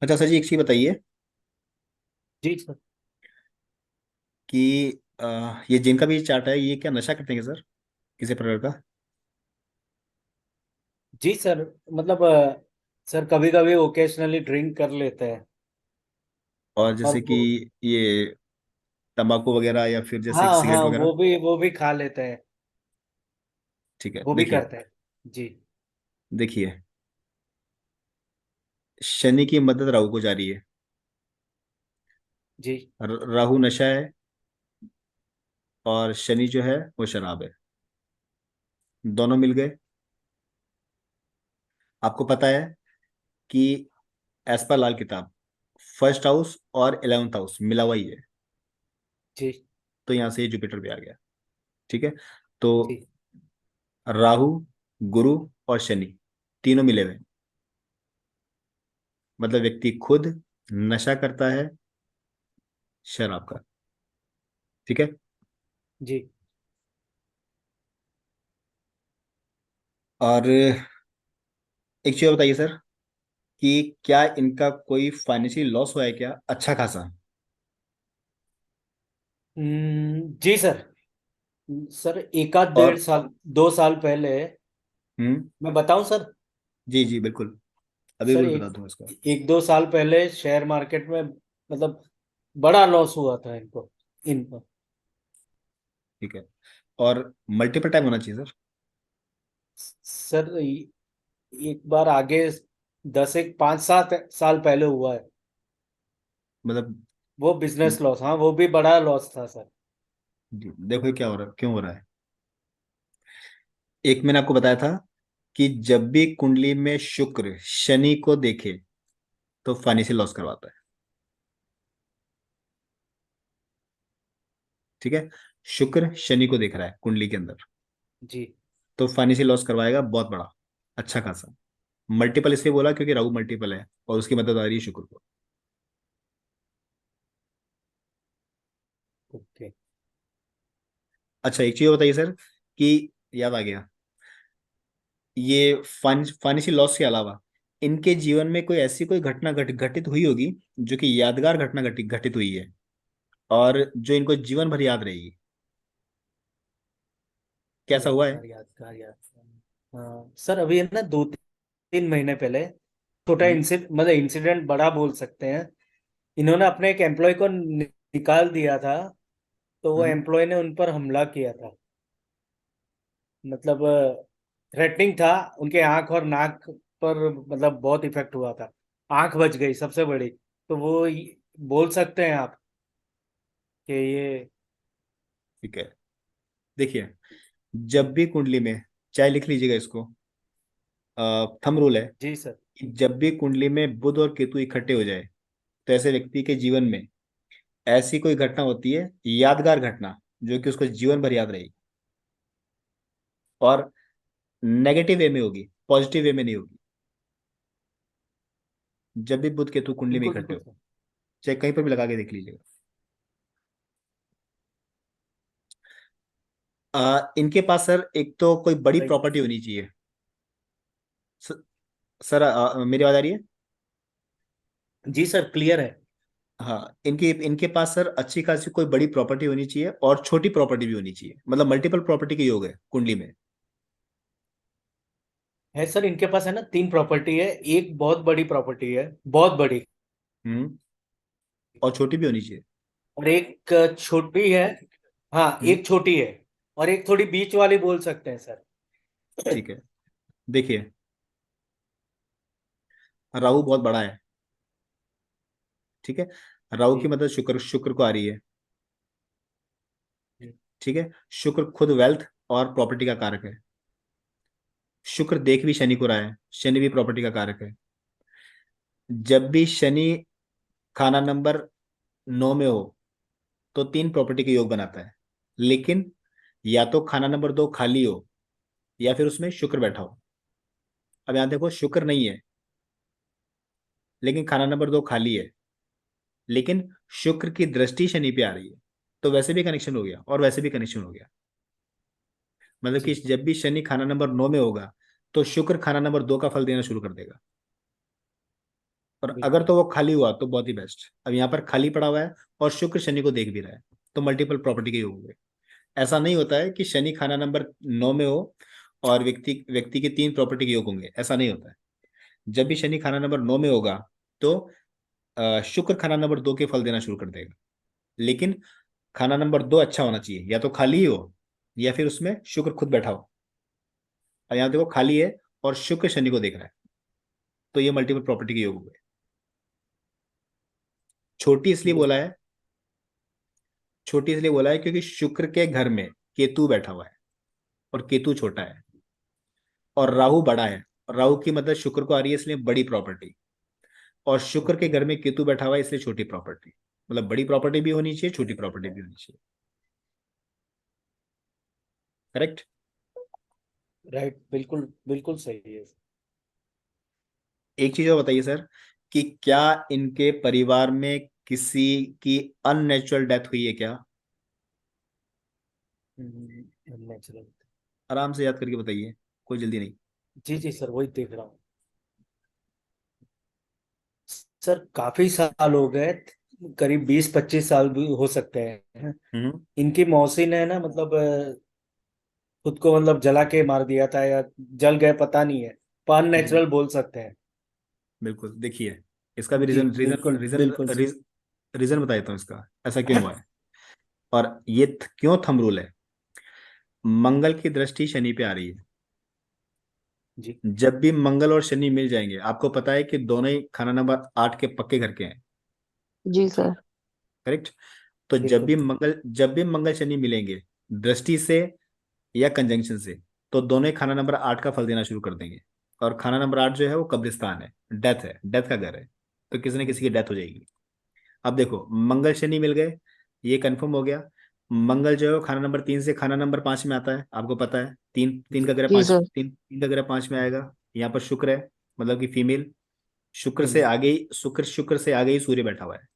अच्छा सर जी, एक चीज बताइए जी सर। कि ये जिनका भी चार्ट है, ये क्या नशा करते हैं क्या सर, किसी प्रकार का? जी सर, मतलब सर कभी कभी ओकेशनली ड्रिंक कर लेते हैं। और और जैसे कि वो, ये तंबाकू वगैरह या फिर जैसे कि हाँ हाँ, सिगरेट वगैरह? वो भी खा लेते हैं। ठीक है, वो भी देखिए। करते हैं। जी। देखिए, शनि की मदद राहु को जा रही है। जी। राहु नशा है और शनि जो है वो शराब है। दोनों मिल गए। आपको पता है कि एज पर लाल किताब, फर्स्ट हाउस और 11th हाउस मिला हुआ ही है। जी। तो यहाँ से जुपिटर भी आ गया। ठीक है। तो जी। राहु, गुरु और शनि तीनों मिले हुए हैं। मतलब व्यक्ति खुद नशा करता है शराब का। ठीक है। जी। और एक चीज बताइए सर, कि क्या इनका कोई फाइनेंशियल लॉस हुआ है क्या, अच्छा खासा? जी सर। सर एक आध डेढ़ और साल 2 साल पहले, हम्म। मैं बताऊं सर। जी जी बिल्कुल। अभी सर बिल्कुल बता एक दूंगा इसका। 1 2 साल पहले शेयर मार्केट में, मतलब बड़ा लॉस हुआ था इनको। ठीक है। और मल्टीपल टाइम होना चाहिए सर। सर एक बार आगे 10 एक 5 7 साल पहले हुआ है। मतलब वो बिजनेस लॉस, हाँ वो भी बड़ा लॉस था सर। देखो क्या हो रहा है, क्यों हो रहा है। एक मैंने आपको बताया था कि जब भी कुंडली में शुक्र शनि को देखे तो फाइनेंशियल लॉस करवाता है। ठीक है। शुक्र शनि को देख रहा है कुंडली के अंदर, जी। तो फाइनेंशियल लॉस करवाएगा बहुत बड़ा, अच्छा खासा। मल्टीपल इसलिए बोला क्योंकि राहु मल्टीपल है और उसकी मदद आ रही है शुक्र को। ओके। अच्छा एक चीज और बताइए सर, कि याद आ गया, ये फाइनेंशियल लॉस के अलावा इनके जीवन में कोई ऐसी कोई घटना घटित हुई होगी जो कि यादगार घटना घटित घटित हुई है और जो इनको जीवन भर याद रहेगी। कैसा हुआ है? यादगार यादगार यादगार। हाँ सर, अभी है ना 2 3 महीने पहले छोटा हम्म। मतलब इंसिडेंट बड़ा बोल सकते हैं। इन्होंने अपने एक एम्प्लॉय को निकाल दिया था। तो वो हम्म। एम्प्लॉय ने उन पर हमला किया था। मतलब थ्रेटनिंग था। उनके आंख और नाक पर मतलब बहुत इफेक्ट हुआ था। आंख बच गई सबसे बड़ी। तो वो बोल सकते हैं आप कि ये। ठीक है। देखिए, जब भी कुंडली में, चाहे लिख लीजिएगा इसको, थंब रूल है जी सर। कि जब भी कुंडली में बुध और केतु इकट्ठे हो जाए तो ऐसे व्यक्ति के जीवन में ऐसी कोई घटना होती है, यादगार घटना, जो कि उसको जीवन भर याद रहेगी। और नेगेटिव वे में होगी, पॉजिटिव वे में नहीं होगी। जब भी बुध केतु कुंडली में बिल्कुल इकट्ठे बिल्कुल हो, सर। चाहे कहीं पर भी लगा के देख लीजिएगा। इनके पास सर एक तो कोई बड़ी सही। प्रॉपर्टी होनी चाहिए। स, सर मेरी आवाज आ रही है? जी सर, क्लियर है। हाँ, इनके इनके पास सर अच्छी खासी कोई बड़ी प्रॉपर्टी होनी चाहिए और छोटी प्रॉपर्टी भी होनी चाहिए, मतलब मल्टीपल प्रॉपर्टी के योग है कुंडली में। है सर, इनके पास है ना 3 प्रॉपर्टी है। एक बहुत बड़ी प्रॉपर्टी है, बहुत बड़ी। हम्म। और छोटी भी होनी चाहिए। और एक छोटी है। हाँ, हम्म। एक छोटी है। और एक थोड़ी बीच वाली बोल सकते हैं सर। ठीक है। देखिए, राहु बहुत बड़ा है। ठीक है। राहु की जी। मदद शुक्र शुक्र को आ रही है। जी। ठीक है। शुक्र खुद वेल्थ और प्रॉपर्टी का कारक है। शुक्र देख भी शनि को रहा है, शनि भी प्रॉपर्टी का कारक है। जब भी शनि खाना नंबर 9 में हो तो 3 प्रॉपर्टी के योग बनाता है। लेकिन या तो खाना नंबर 2 खाली हो या फिर उसमें शुक्र बैठा हो। अब यहां देखो, शुक्र नहीं है लेकिन खाना नंबर 2 खाली है, लेकिन शुक्र की दृष्टि शनि पे आ रही है। तो वैसे भी कनेक्शन हो गया और वैसे भी कनेक्शन हो गया। मतलब कि जी। जब भी शनि खाना नंबर 9 में होगा तो शुक्र खाना नंबर 2 का फल देना शुरू कर देगा। और अगर बिल्कुल। तो वो खाली हुआ तो बहुत ही बेस्ट। अब यहाँ पर खाली पड़ा हुआ है और शुक्र शनि को देख भी रहा है, तो मल्टीपल प्रॉपर्टी के योग हुए। ऐसा नहीं होता है कि शनि खाना नंबर 9 में हो और व्यक्ति व्यक्ति के 3 प्रॉपर्टी के योग होंगे, ऐसा नहीं होता है। जब भी शनि खाना नंबर 9 में होगा तो शुक्र खाना नंबर 2 के फल देना शुरू कर देगा। लेकिन खाना नंबर 2 अच्छा होना चाहिए, या तो खाली ही हो या फिर उसमें शुक्र खुद बैठा हो। और यहाँ देखो खाली है और शुक्र शनि को देख रहा है, तो ये मल्टीपल प्रॉपर्टी के योग हुए। छोटी इसलिए बिल- बोला है, छोटी इसलिए बोला है क्योंकि शुक्र के घर में केतु बैठा हुआ है, और केतु छोटा है और राहु बड़ा है। राहु की मतलब शुक्र को आ रही है, इसलिए बड़ी प्रॉपर्टी। और शुक्र के ओके। घर में केतु बैठा हुआ है, इसलिए छोटी प्रॉपर्टी। मतलब बड़ी प्रॉपर्टी भी होनी चाहिए, छोटी प्रॉपर्टी भी होनी चाहिए। करेक्ट। राइट, बिल्कुल बिल्कुल सही है। एक चीज और बताइए सर, कि क्या इनके परिवार में किसी की अननेचुरल डेथ हुई है क्या? नेचुरल। आराम से याद करके बताइए, कोई जल्दी नहीं। जी जी सर, वही देख रहा हूँ। सर काफी साल हो गए, करीब 20-25 साल भी हो सकते हैं। हम्म। इनकी मौसी ने ना, मतलब खुद को मतलब जला के मार दिया था, या जल गए पता नहीं है, पर जी नेचुरल बोल सकते हैं। बिल्कुल, देखिए इसका भी जी रीजन रीजन बिल्कुल रीजन बिल्कुल। रीजन बता देता हूँ इसका, ऐसा क्यों हुआ है। और ये क्यों थंब रूल है। मंगल की दृष्टि शनि पे आ रही है। जी जब भी मंगल और शनि मिल जाएंगे, आपको पता है कि दोनों ही खाना नंबर 8 के पक्के घर के हैं। जी सर। करेक्ट। तो बिल्कुल। जब भी मंगल शनि मिलेंगे दृष्टि से या कंजंक्शन से, तो दोनों ही खाना नंबर 8 का फल देना शुरू कर देंगे। और खाना नंबर 8 जो है वो कब्रिस्तान है, डेथ है, डेथ का घर है। तो किसी न किसी की डेथ हो जाएगी। अब देखो मंगल शनि मिल गए, ये कंफर्म हो गया। मंगल जो है वो खाना नंबर 3 से खाना नंबर 5 में आता है, आपको पता है। तीन तीन का जी। ग्रह जी पाँच, सर। तीन का ग्रह 5 में आएगा। यहाँ पर शुक्र है, मतलब कि फीमेल। शुक्र से फीमेल। आगे ही शुक्र से आगे ही सूर्य बैठा हुआ है।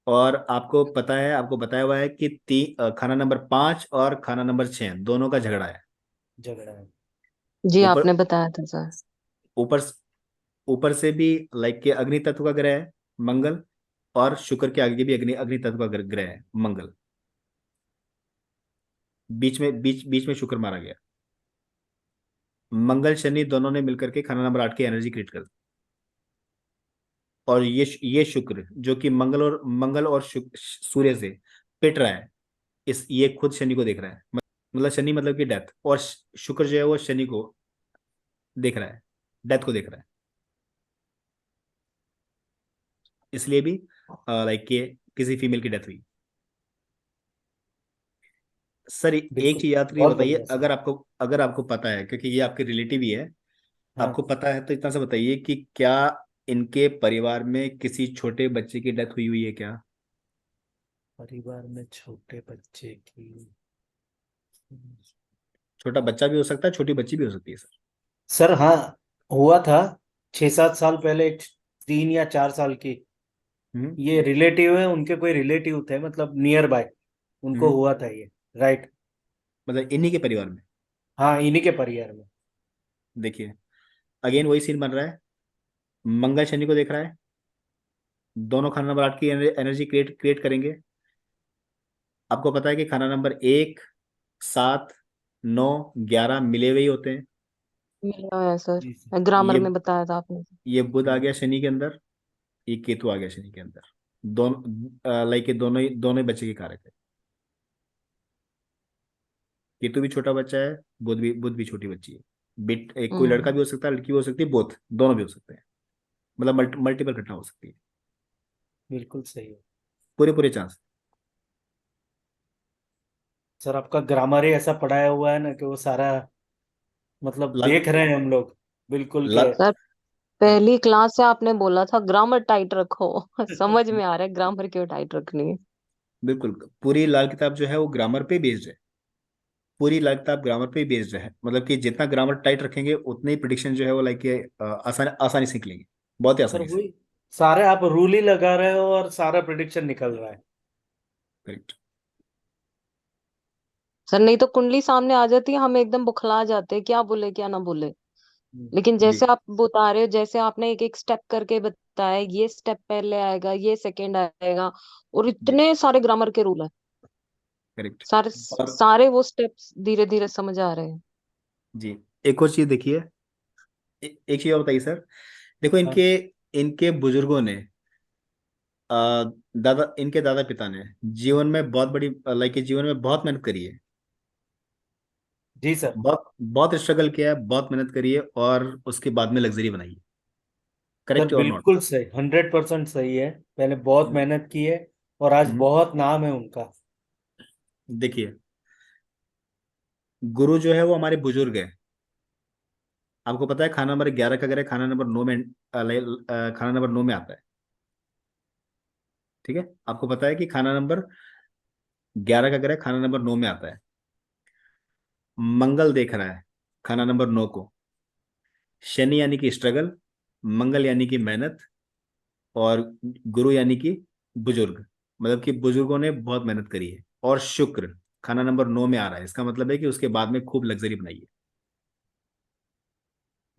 और आपको पता है, आपको बताया हुआ है कि खाना नंबर 5 और खाना नंबर 6 दोनों का झगड़ा है। झगड़ा है। जी ऊपर आपने बताया था सर। ऊपर ऊपर से भी लाइक के अग्नि तत्व का ग्रह है मंगल, और शुक्र के आगे भी अग्नि अग्नि तत्व का ग्रह है मंगल। बीच में शुक्र मारा गया। मंगल शनि दोनों ने मिलकर के खाना नंबर 8 की एनर्जी क्रिएट कर दी। और ये शुक्र जो कि मंगल और सूर्य से पिट रहा है, इस ये खुद शनि को देख रहा है। मतलब शनि मतलब कि डेथ, और शुक्र जो है वो शनि को देख रहा है, डेथ को देख रहा है। इसलिए भी लाइक के किसी फीमेल की डेथ हुई। सर एक बिल्कुल। चीज याद रखिए, बहुत बताइए, बढ़िया सर। अगर आपको पता है, क्योंकि ये आपके रिलेटिव ही है। हाँ। आपको पता है तो इतना सा बताइए कि क्या इनके परिवार में किसी छोटे बच्चे की डेथ हुई हुई है क्या? परिवार में छोटे बच्चे की। छोटा बच्चा भी हो सकता है, छोटी बच्ची भी हो सकती है सर। सर हाँ, हुआ था 6-7 साल पहले, 3 या 4 साल की। हम्म। ये रिलेटिव है, उनके कोई रिलेटिव थे, मतलब नियर बाय, उनको हम्म। हुआ था ये। राइट। मतलब इन्हीं के परिवार में। हाँ, इन्हीं के परिवार में। देखिए अगेन वही सीन बन रहा है। मंगल शनि को देख रहा है, दोनों खाना नंबर 8 की एनर्जी क्रिएट क्रिएट करेंगे। आपको पता है कि खाना नंबर 1, 7, 9, 11 मिले हुए ही होते हैं। मिला है जी सर। सर, ग्रामर ये में बताया था आपने। ये बुध आ हम्म। गया शनि के अंदर, ये केतु आ गया शनि के अंदर। दोनों लाइक दोनों ही बच्चे के कारक है। केतु भी छोटा बच्चा है, बुध भी छोटी बच्ची है। एक कोई लड़का हम्म। भी हो सकता है, लड़की भी हो सकती है, बोथ दोनों भी हो सकते हैं। मतलब मल्टीपल घटना हो सकती है। बिल्कुल सही है। पूरे पूरे चांस। सर आपका ग्रामर ही ऐसा पढ़ाया हुआ है ना, कि वो सारा मतलब लाल देख रहे हैं हम लोग, बिल्कुल के। लाल सर पहली क्लास से आपने बोला था ग्रामर टाइट रखो। समझ में आ रहा है ग्रामर क्यों टाइट रखनी है। बिल्कुल, पूरी लाल किताब जो है वो ग्रामर पे बेस्ड है। पूरी लाल किताब ग्रामर पे बेस्ड है, मतलब कि जितना ग्रामर टाइट रखेंगे उतनी प्रिडिक्शन जो है वो लाइक आसानी से निकलेगी, बहुत ही सर आसानी से। वही, सारे आप रूल ही लगा रहे हो और सारा प्रिडिक्शन निकल रहा है। करेक्ट। सर नहीं तो कुंडली सामने आ जाती है, हम एकदम बुखला जाते हैं, क्या बोले क्या ना बोले। लेकिन जी जैसे आप बता रहे हो, जैसे आपने एक एक स्टेप करके बताया, ये स्टेप पहले आएगा, ये सेकंड आएगा, और जी इतने सारे ग्रामर के रूल है। करेक्ट। सारे और सारे वो स्टेप्स धीरे धीरे समझ आ रहे हैं। जी एक और चीज देखिए, एक चीज और बताइए सर। देखो हाँ इनके इनके बुजुर्गों ने, दादा, इनके दादा पिता ने जीवन में बहुत बड़ी, लाइक जीवन में बहुत मेहनत करी है, जी सर। बहुत बहुत स्ट्रगल किया है, बहुत मेहनत करी है, और उसके बाद में लग्जरी बनाई है। सर करेक्ट और नॉट? बिल्कुल सही, 100% सही है। पहले बहुत मेहनत की है और आज बहुत नाम है उनका। देखिए, गुरु जो है वो हमारे बुजुर्ग है। आपको पता है खाना नंबर 11 का अगर है, खाना नंबर 9 में खाना नंबर 9 में आता है। ठीक है, आपको पता है कि खाना नंबर 11 का अगर है, खाना नंबर 9 में आता है। मंगल देख रहा है खाना नंबर 9 को। शनि यानी कि स्ट्रगल, मंगल यानी कि मेहनत, और गुरु यानी कि बुजुर्ग, मतलब कि बुजुर्गों ने बहुत मेहनत करी है। और शुक्र खाना नंबर 9 में आ रहा है, इसका मतलब है कि उसके बाद में खूब लग्जरी बनाई है,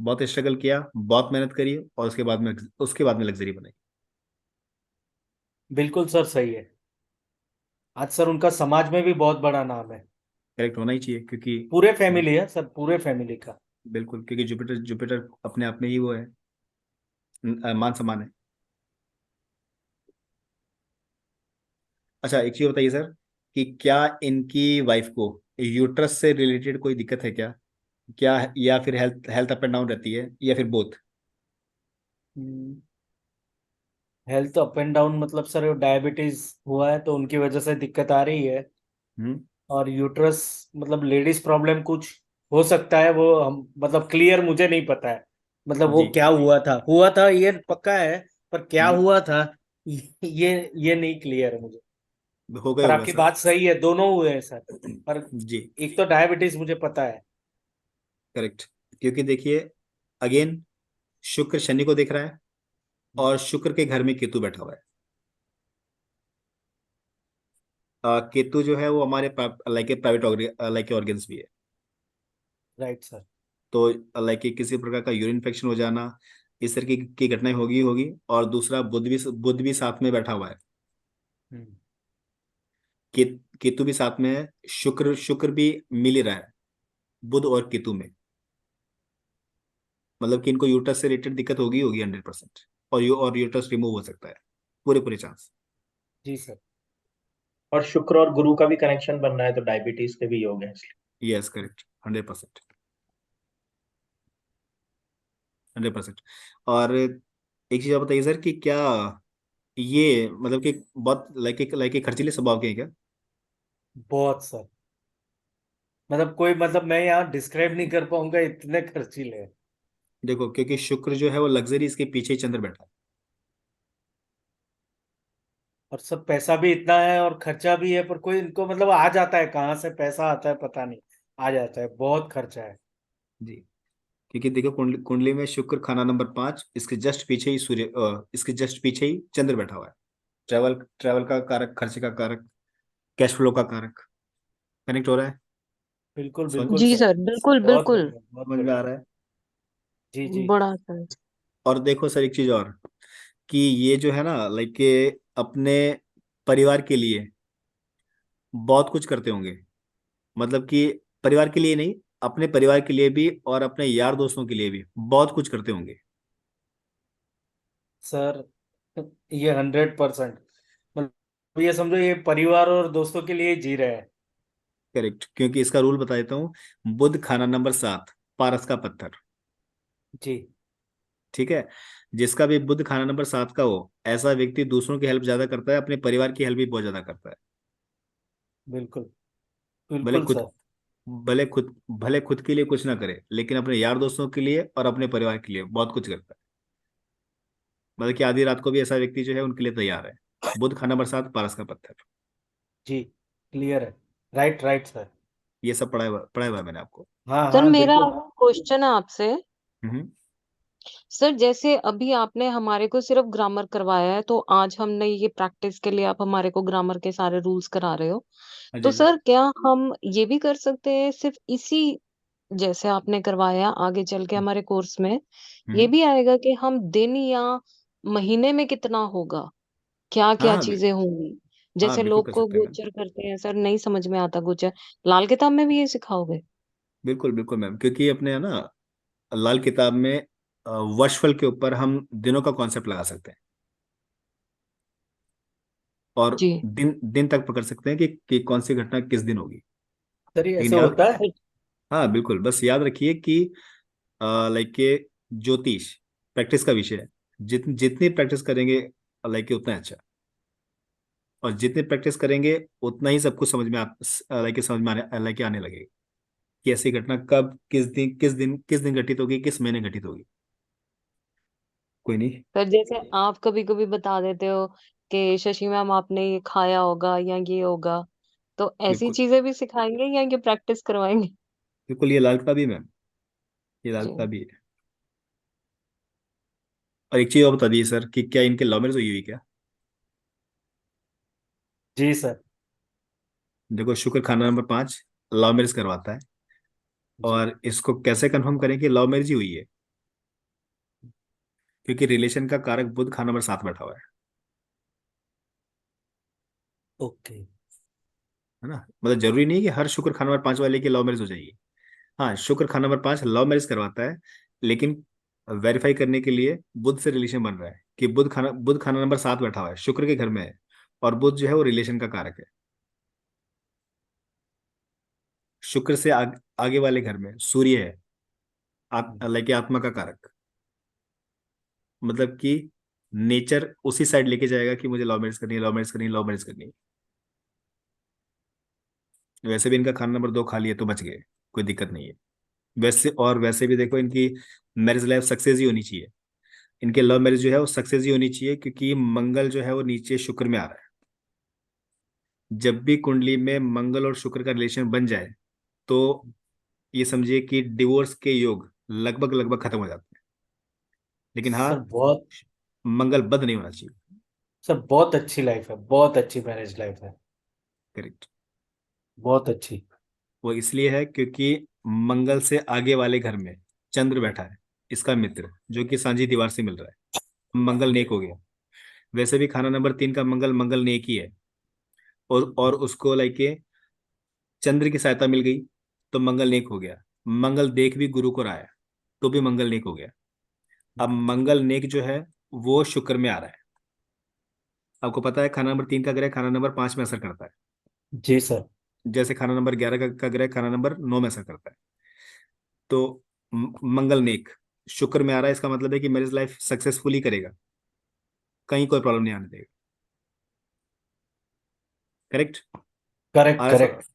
बहुत स्ट्रगल किया, बहुत मेहनत करी है, और उसके बाद में लग्जरी बनाई। बिल्कुल सर सही है। आज सर उनका समाज में भी बहुत बड़ा नाम है। करेक्ट होना ही चाहिए, क्योंकि पूरे फैमिली है सर, पूरे फैमिली का। बिल्कुल, क्योंकि जुपिटर जुपिटर अपने आप में ही वो है, मान सम्मान है। अच्छा, एक चीज बताइए सर, कि क्या इनकी वाइफ को यूट्रस से रिलेटेड कोई दिक्कत है क्या? क्या, या फिर health health up and down रहती है, या फिर both? Health up and down मतलब सर डायबिटीज हुआ है तो उनकी वजह से दिक्कत आ रही है। हम्म। और यूट्रस मतलब लेडीज प्रॉब्लम कुछ हो सकता है, वो हम मतलब क्लियर मुझे नहीं पता है। मतलब वो जी। क्या हुआ था ये पक्का है। पर क्या हम्म। हुआ था ये नहीं क्लियर है मुझे। हो गए पर होगा आपकी सर। बात सही है, दोनों हुए हैं सर। पर जी एक तो डायबिटीज मुझे पता है। करेक्ट, क्योंकि देखिए, अगेन शुक्र शनि को देख रहा है, और शुक्र के घर में केतु बैठा हुआ है। केतु जो है वो हमारे लाइक प्राइवेट लाइक ऑर्गन्स भी है। Right sir. तो लाइक किसी प्रकार का यूरिन इन्फेक्शन हो जाना, इस तरह की घटनाएं होगी। और दूसरा, बुध भी साथ में बैठा हुआ है। हम्म। के, केतु भी साथ में है, शुक्र भी मिल ही रहा है बुध और केतु में। मतलब कि इनको यूट्रस से रिलेटेड दिक्कत होगी 100%। और यूट्रस रिमूव हो सकता है, पूरे पूरे चांस। जी सर। और शुक्र और गुरु का भी कनेक्शन बन रहा है तो डायबिटीज के भी योग है इसलिए। Yes correct, 100%। 100%। और एक चीज आप बताइए सर, कि क्या ये मतलब कि बहुत लाइक खर्चीले स्वभाव के हैं क्या? बहुत सर। मतलब कोई मतलब मैं यहाँ डिस्क्राइब नहीं कर पाऊंगा, इतने खर्चीले हैं। देखो, क्योंकि शुक्र जो है वो लग्जरी, इसके पीछे ही चंद्र बैठा है। और सब पैसा भी इतना है और खर्चा भी है, पर कोई इनको मतलब आ जाता है, कहाँ से पैसा आता है पता नहीं। आ जाता है, बहुत खर्चा है। जी, क्योंकि देखो कुंडली में शुक्र खाना नंबर 5, इसके जस्ट पीछे ही इसके जस्ट पीछे ही चंद्र बैठा हुआ है। ट्रैवल ट्रैवल का कारक, खर्चे का कारक, कैश फ्लो का कारक। कनेक्ट हो रहा है? बिल्कुल समझ बिल्कुल जी सर। सर, बिल्कुल बहुत बिल्कुल। बढ़िया, बहुत समझ में आ बढ़िया। रहा है? जी जी। बड़ा सर। और देखो सर, एक चीज और, कि ये जो है ना, लाइक के अपने परिवार के लिए बहुत कुछ करते होंगे। मतलब कि परिवार के लिए नहीं, अपने परिवार के लिए भी और अपने यार दोस्तों के लिए भी बहुत कुछ करते होंगे। सर ये 100%, मतलब ये समझो ये परिवार और दोस्तों के लिए जी रहे हैं। करेक्ट, क्योंकि इसका रूल बता देता हूँ। बुध खाना नंबर 7, पारस का पत्थर। जी। ठीक है, जिसका भी बुध खाना नंबर 7 का हो, ऐसा व्यक्ति दूसरों की हेल्प ज्यादा करता है, अपने परिवार की हेल्प भी बहुत ज्यादा करता है। बिल्कुल भले बिल्कुल खुद सर। भले खुद के लिए कुछ ना करे, लेकिन अपने यार दोस्तों के लिए और अपने परिवार के लिए बहुत कुछ करता है। मतलब कि आधी रात को भी ऐसा व्यक्ति जो है उनके लिए तैयार है। बुध खाना नंबर 7, पारस का पत्थर। जी क्लियर है। Right right sir. ये सब पढ़ाया हुआ है मैंने आपको। हाँ सर हाँ मेरा बिल्कुल। क्वेश्चन है आपसे। हम्म। सर जैसे अभी आपने हमारे को सिर्फ ग्रामर करवाया है, तो आज हमने ये प्रैक्टिस के लिए आप हमारे को ग्रामर के सारे रूल्स करा रहे हो। हाँ तो जी। सर क्या हम ये भी कर सकते हैं सिर्फ इसी जैसे आपने करवाया आगे चल के हमारे कोर्स में ये हम्म। भी आएगा कि हम दिन या महीने में कितना होगा, क्या हाँ क्या हाँ चीजें होंगी। हाँ जैसे बिल्कुल लोग कर को सकते हैं मैम। गोचर करते हैं सर, नहीं समझ में आता गोचर, लाल किताब में भी ये सिखाओगे? बिल्कुल बिल्कुल मैम, क्योंकि अपने है ना लाल किताब में वर्षफल के ऊपर हम दिनों का कॉन्सेप्ट लगा सकते हैं, और जी दिन दिन तक पकड़ सकते हैं कि कौन सी घटना किस दिन होगी। सर ये लेकिन ऐसे याद, होता है? सर। हाँ बिल्कुल, बस याद रखिए कि लाइक के ज्योतिष प्रैक्टिस का विषय है। जितनी प्रैक्टिस करेंगे लाइक के उतना अच्छा, और जितनी प्रैक्टिस करेंगे उतना ही सब कुछ समझ में लाइक समझ में आने लाइक आने लगेगी कि ऐसी घटना कब किस दिन घटित होगी, किस महीने घटित होगी। कोई नहीं। सर जैसे आप कभी कभी बता देते हो कि शशि मैम आपने ये खाया होगा या ये होगा, तो ऐसी बिल्कुल चीजें भी सिखाएंगे या ये प्रैक्टिस करवाएंगे? बिल्कुल, ये लाल किताब भी मैम, ये लाल जी किताब भी है। और एक चीज और बता दीजिए सर, कि क्या इनके लव मैरिज हुई हुई क्या? जी सर। देखो, शुक्र खाना नंबर 5 लव मैरिज करवाता है, जी। और इसको कैसे कंफर्म करें कि लव मैरिज ही हुई है? क्योंकि रिलेशन का कारक बुध खाना नंबर 7 बैठा हुआ ओके। है ना। मतलब जरूरी नहीं कि हर शुक्र खाना नंबर 5 वाले की लव मैरिज हो जाएगी। हाँ, शुक्र खाना नंबर 5 लव मैरिज करवाता है, लेकिन वेरीफाई करने के लिए बुध से रिलेशन बन रहा है कि बुध खाना नंबर 7 बैठा हुआ है, शुक्र के घर में है, और बुध जो है वो रिलेशन का कारक है। शुक्र से आगे वाले घर में सूर्य है, लाइक आत्मा का कारक। मतलब कि नेचर उसी साइड लेके जाएगा कि मुझे लव मैरिज करनी है, लव मैरिज करनी है, लव मैरिज करनी है। वैसे भी इनका खाना नंबर 2 खाली है तो बच गए, कोई दिक्कत नहीं है। वैसे भी देखो, इनकी मैरिज लाइफ सक्सेस ही होनी चाहिए। इनके लव मैरिज जो है वो सक्सेस ही होनी चाहिए, क्योंकि मंगल जो है वो नीचे शुक्र में आ रहा है। जब भी कुंडली में मंगल और शुक्र का रिलेशन बन जाए, तो ये समझिए कि डिवोर्स के योग लगभग लगभग खत्म हो जाते हैं। लेकिन हाँ, सर बहुत मंगल बद नहीं होना चाहिए। सर बहुत अच्छी लाइफ है, बहुत अच्छी मैरिज लाइफ है। करेक्ट। बहुत अच्छी। वो इसलिए है क्योंकि मंगल से आगे वाले घर में चंद्र बैठा है, इसका मित्र, जो कि सांझी दीवार से मिल रहा है। मंगल नेक हो गया। वैसे भी खाना नंबर 3 का मंगल मंगल नेक ही है, और उसको लाइक चंद्र की सहायता मिल गई, तो मंगल नेक हो गया। मंगल देख भी गुरु को रहा है, तो भी मंगल नेक हो गया। अब मंगल नेक जो है वो शुक्र में आ रहा है। आपको पता है खाना नंबर 3 का ग्रह खाना नंबर 5 में असर करता है, जी सर। जैसे खाना नंबर 11 का ग्रह खाना नंबर 9 में असर करता है। तो मंगल नेक शुक्र में आ रहा है, इसका मतलब है कि मैरिज लाइफ सक्सेसफुली करेगा, कहीं कोई प्रॉब्लम नहीं आने देगा। करेक्ट। करेक्ट आ रहा है करेक्ट।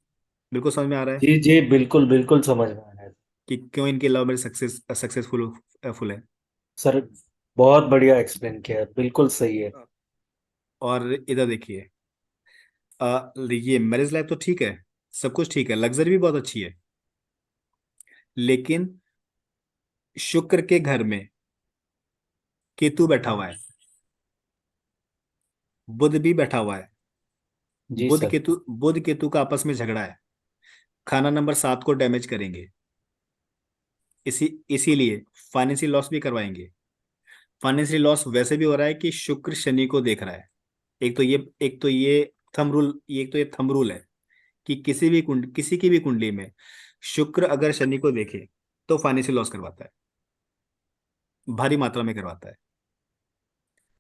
बिल्कुल समझ में आ रहा है जी जी, बिल्कुल बिल्कुल समझ में आ रहा है। कि क्यों इनकी लव मैरिज सक्सेसफुल फुल है। सर बहुत बढ़िया एक्सप्लेन किया है, बिल्कुल सही है। और इधर देखिए, ये मैरिज लाइफ तो ठीक है, सब कुछ ठीक है, लग्जरी भी बहुत अच्छी है, लेकिन शुक्र के घर में केतु बैठा हुआ है, बुध भी बैठा हुआ है। जी सर। बुध केतु का आपस में झगड़ा है, खाना नंबर 7 को डैमेज करेंगे। इसीलिए फाइनेंशियल लॉस भी करवाएंगे। फाइनेंशियल लॉस वैसे भी हो रहा है कि शुक्र शनि को देख रहा है। एक तो ये थंब रूल है कि किसी की भी कुंडली में शुक्र अगर शनि को देखे तो फाइनेंशियल लॉस करवाता है, भारी मात्रा में करवाता है।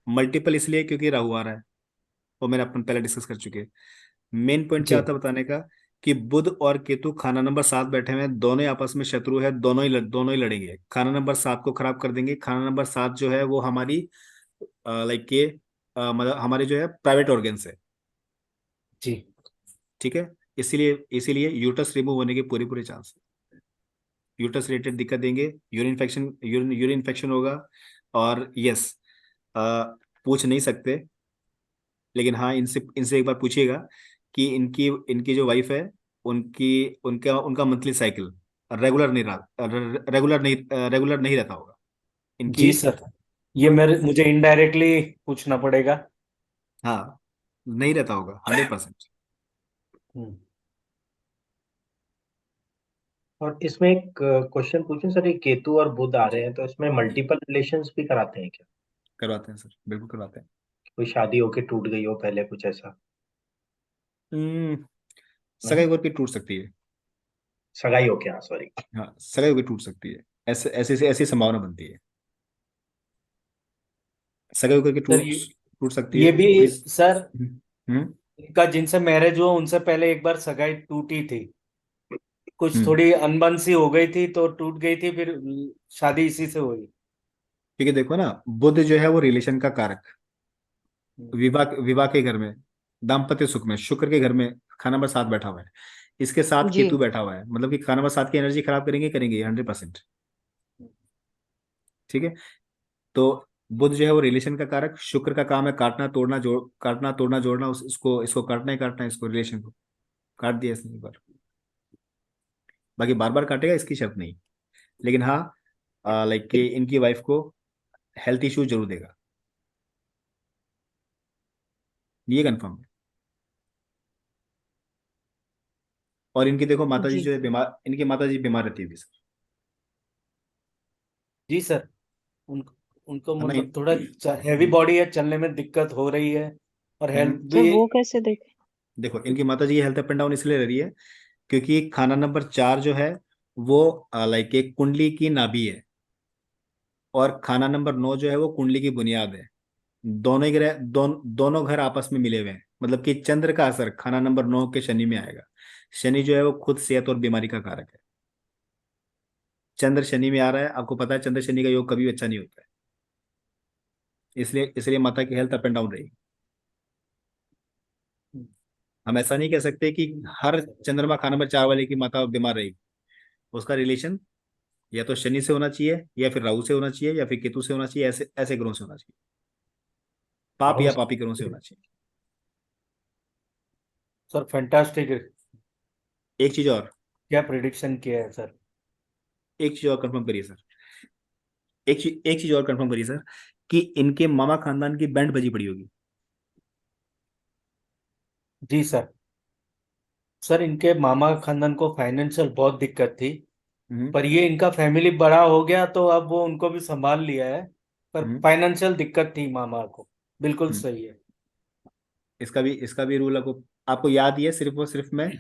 मल्टीपल इसलिए क्योंकि राहु आ रहा है, वो मैंने अपन पहले डिस्कस कर चुके हैं। मेन पॉइंट क्या जी होता है बताने का, कि बुध और केतु खाना नंबर 7 बैठे हुए हैं, दोनों ही आपस में शत्रु है, दोनों ही लड़ेंगे, खाना नंबर 7 को खराब कर देंगे। खाना नंबर 7 जो है वो हमारी लाइक के मतलब हमारे जो है प्राइवेट ऑर्गन्स है। जी। ठीक है। इसीलिए यूटस रिमूव होने के पूरे पूरे चांस है। यूटस रिलेटेड दिक्कत देंगे, यूरिन इन्फेक्शन होगा। और यस, पूछ नहीं सकते, लेकिन हाँ, इनसे इनसे एक बार पूछिएगा कि इनकी इनकी जो वाइफ है, उनकी उनका उनका मंथली साइकिल रेगुलर नहीं रहता होगा इनकी। जी सर, ये मेरे मुझे इनडायरेक्टली पूछना पड़ेगा। हाँ, नहीं रहता होगा 100%। हम्म। और इसमें एक क्वेश्चन पूछूं सर, ये केतु और बुध आ रहे हैं तो इसमें मल्टीपल रिलेशंस भी कराते हैं क्या? करवाते हैं सर, बिल्कुल करवाते हैं। कोई शादी होके टूट गई हो पहले, कुछ ऐसा? हम्म, नहीं, सगाई होकर के टूट सकती है। सगाई होके, हाँ सॉरी। हाँ, सगाई होकर टूट सकती है। ऐसे ऐसी ऐसी संभावना बनती है। सगाई होकर के सर टूट टूट सकती है। ये भी प्लीज। सर, हम्म इनका जिनसे मैरिज हुआ उनसे पहले एक बार सगाई टूटी थी, कुछ हम्म। थोड़ी अनबन सी हो गई थी तो टूट गई थी, फिर शादी इसी से हुई। क्योंकि देखो ना, बुध जो है वो रिलेशन का कारक, हम्म, विवाह विवाह के घर में, दाम्पत्य सुख में शुक्र के घर में खाना नंबर 7 बैठा हुआ है। इसके साथ जी केतु बैठा हुआ है, मतलब कि खाना नंबर 7 की एनर्जी खराब करेंगे करेंगे 100%। ठीक है। तो बुध जो है वो रिलेशन का कारक, शुक्र का काम है काटना तोड़ना जोड़ना, इसको इसको काटना ही काटना है, इसको रिलेशन को काट दिया इसने एक बार। बाकी बार बार काटेगा इसकी शर्त नहीं। लेकिन हाँ, लाइक कि इनकी वाइफ को हेल्थ इश्यू जरूर देगा, ये कंफर्म है। और इनकी देखो माता जी जी जो है बीमार, इनकी माता जी बीमार रहती है सर। जी सर। उन उनको है ना। मतलब थोड़ा हैवी बॉडी है, चलने में दिक्कत हो रही है, और हेल्थ हम्म, सर भी। वो कैसे देखे? देखो इनकी माता जी की हेल्थ अप एंड डाउन इसलिए रह रही है क्योंकि खाना नंबर 4 जो है वो लाइक एक कुंडली की नाभि है, और खाना नंबर 9 जो है वो कुंडली की बुनियाद है। दोनों ही ग्रह दोनों घर आपस में मिले हुए हैं, मतलब कि चंद्र का असर खाना नंबर 9 के शनि में आएगा। शनि जो है वो खुद सेहत और बीमारी का कारक है। चंद्र शनि में आ रहा है, आपको पता है चंद्र शनि का योग कभी भी अच्छा नहीं होता है। इसलिए इसलिए माता की हेल्थ अप एंड डाउन रहेगी। हम ऐसा नहीं कह सकते कि हर चंद्रमा खाना नंबर 4 वाले की माता बीमार रहेगी। उसका रिलेशन या तो शनि से होना चाहिए, या फिर राहु से होना चाहिए, या फिर केतु से होना चाहिए, ऐसे ऐसे ग्रहों से होना चाहिए। पाप राहुल या पापी ग्रहों से होना चाहिए। Sir fantastic. एक चीज और, क्या प्रिडिक्शन किया है सर। एक चीज और कंफर्म करिए सर। एक चीज और कंफर्म करिए सर, कि इनके मामा खानदान की बैंड बजी पड़ी होगी। जी सर। सर इनके मामा खानदान को फाइनेंशियल बहुत दिक्कत थी, हम्म पर ये इनका फैमिली बड़ा हो गया तो अब वो उनको भी संभाल लिया है, पर हम्म फाइनेंशियल दिक्कत थी मामा को। बिल्कुल हम्म। सही है। इसका भी रूल आपको आपको याद ही है, सिर्फ और सिर्फ मैं